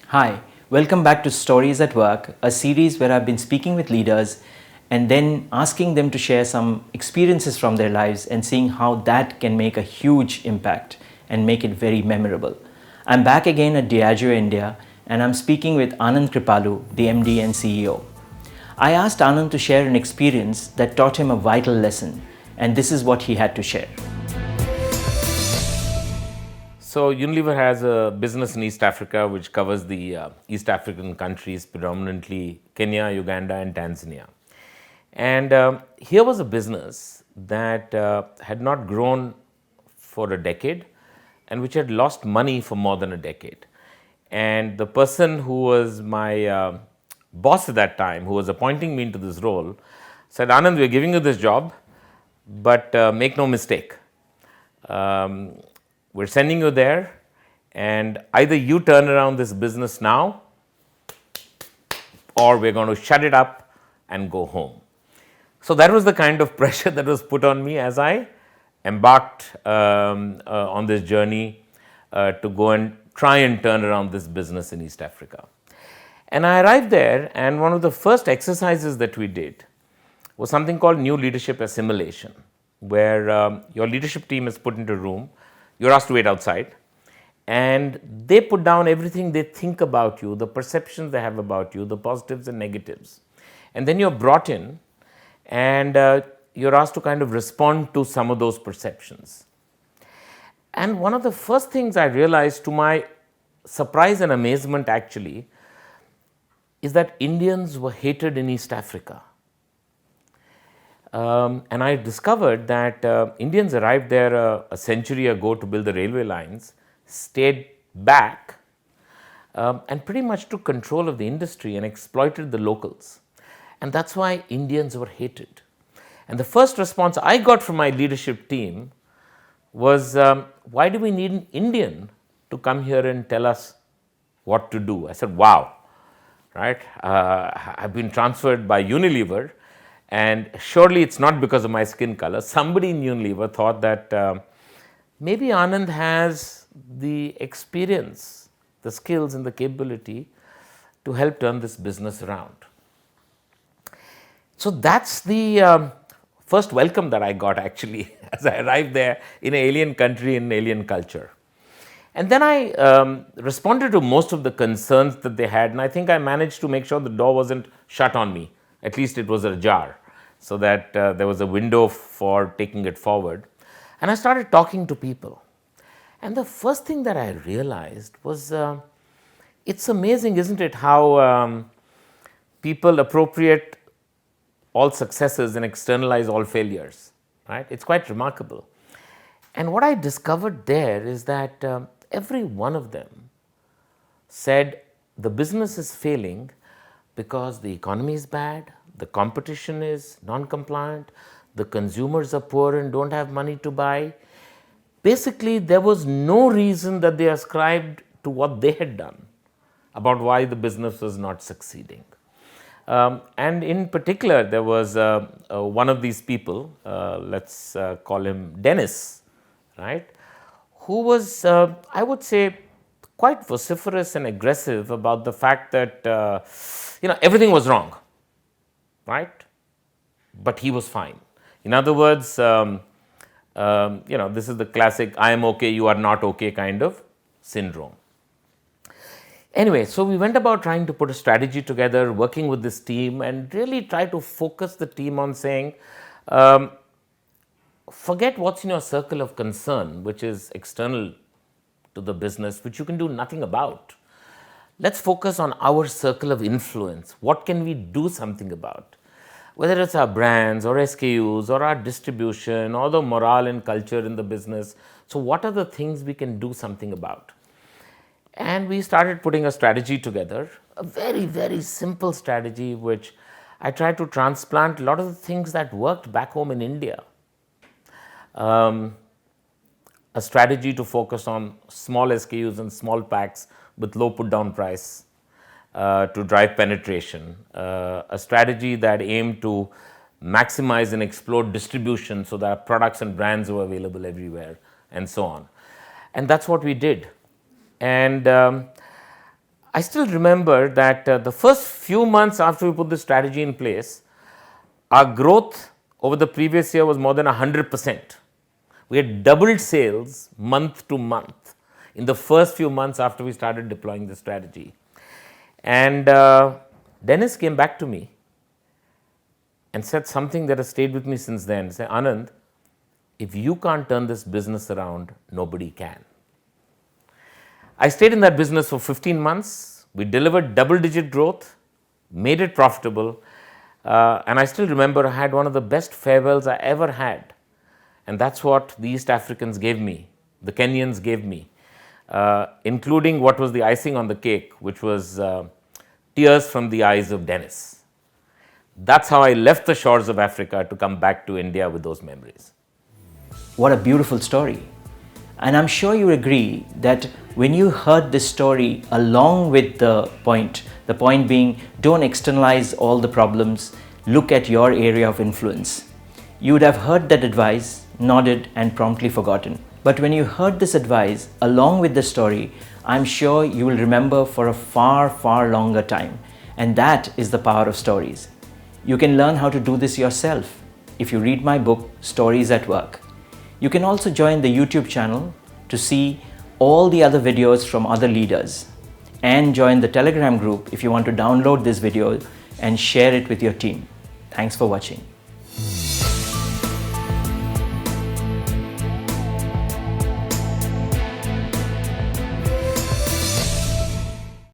Hi, welcome back to Stories at Work, a series where I've been speaking with leaders and then asking them to share some experiences from their lives and seeing how that can make a huge impact and make it very memorable. I'm back again at Diageo India and I'm speaking with Anand Kripalu, the MD and CEO. I asked Anand to share an experience that taught him a vital lesson, and this is what he had to share. So Unilever has a business in East Africa which covers the East African countries, predominantly Kenya, Uganda and Tanzania. And here was a business that had not grown for a decade and which had lost money for more than a decade. And the person who was my boss at that time, who was appointing me into this role, said, Anand, we're giving you this job, but make no mistake. We're sending you there, and either you turn around this business now, or we're going to shut it up and go home. So that was the kind of pressure that was put on me as I embarked on this journey to go and try and turn around this business in East Africa. And I arrived there, and one of the first exercises that we did was something called new leadership assimilation, where your leadership team is put into a room. You're asked to wait outside, and they put down everything they think about you, the perceptions they have about you, the positives and negatives. And then you're brought in, and you're asked to kind of respond to some of those perceptions. And one of the first things I realized, to my surprise and amazement actually, is that Indians were hated in East Africa. And I discovered that Indians arrived there a century ago to build the railway lines, stayed back, and pretty much took control of the industry and exploited the locals. And that's why Indians were hated. And the first response I got from my leadership team was, why do we need an Indian to come here and tell us what to do? I said, wow, right? I've been transferred by Unilever. And surely it's not because of my skin color. Somebody in Unilever thought that maybe Anand has the experience, the skills and the capability to help turn this business around. So that's the first welcome that I got actually as I arrived there in an alien country, in an alien culture. And then I responded to most of the concerns that they had, and I think I managed to make sure the door wasn't shut on me. At least it was ajar, so that there was a window for taking it forward. And I started talking to people. And the first thing that I realized was, it's amazing, isn't it, how people appropriate all successes and externalize all failures, right? It's quite remarkable. And what I discovered there is that every one of them said the business is failing because the economy is bad, the competition is non-compliant, the consumers are poor and don't have money to buy. Basically, there was no reason that they ascribed to what they had done about why the business was not succeeding. And in particular, there was one of these people, let's call him Dennis, right, who was, I would say, quite vociferous and aggressive about the fact that everything was wrong, right? But he was fine. In other words, this is the classic I am okay, you are not okay kind of syndrome. Anyway, so we went about trying to put a strategy together, working with this team, and really try to focus the team on saying, forget what's in your circle of concern, which is external to the business, which you can do nothing about. Let's focus on our circle of influence. What can we do something about? Whether it's our brands or SKUs or our distribution or the morale and culture in the business. So what are the things we can do something about? And we started putting a strategy together, a very, very simple strategy, which I tried to transplant a lot of the things that worked back home in India. A strategy to focus on small SKUs and small packs with low put down price to drive penetration. A strategy that aimed to maximize and explode distribution so that products and brands were available everywhere, and so on. And that's what we did. And I still remember that the first few months after we put the strategy in place, our growth over the previous year was more than 100%. We had doubled sales month to month in the first few months after we started deploying the strategy. And Dennis came back to me and said something that has stayed with me since then. He said, Anand, if you can't turn this business around, nobody can. I stayed in that business for 15 months. We delivered double-digit growth, made it profitable, and I still remember I had one of the best farewells I ever had. And that's what the East Africans gave me, the Kenyans gave me, including what was the icing on the cake, which was tears from the eyes of Dennis. That's how I left the shores of Africa to come back to India with those memories. What a beautiful story. And I'm sure you agree that when you heard this story along with the point being don't externalize all the problems, look at your area of influence. You would have heard that advice, nodded and promptly forgotten. But when you heard this advice along with the story, I'm sure you will remember for a far, far longer time. And that is the power of stories. You can learn how to do this yourself if you read my book, Stories at Work. You can also join the YouTube channel to see all the other videos from other leaders, and join the Telegram group if you want to download this video and share it with your team. Thanks for watching.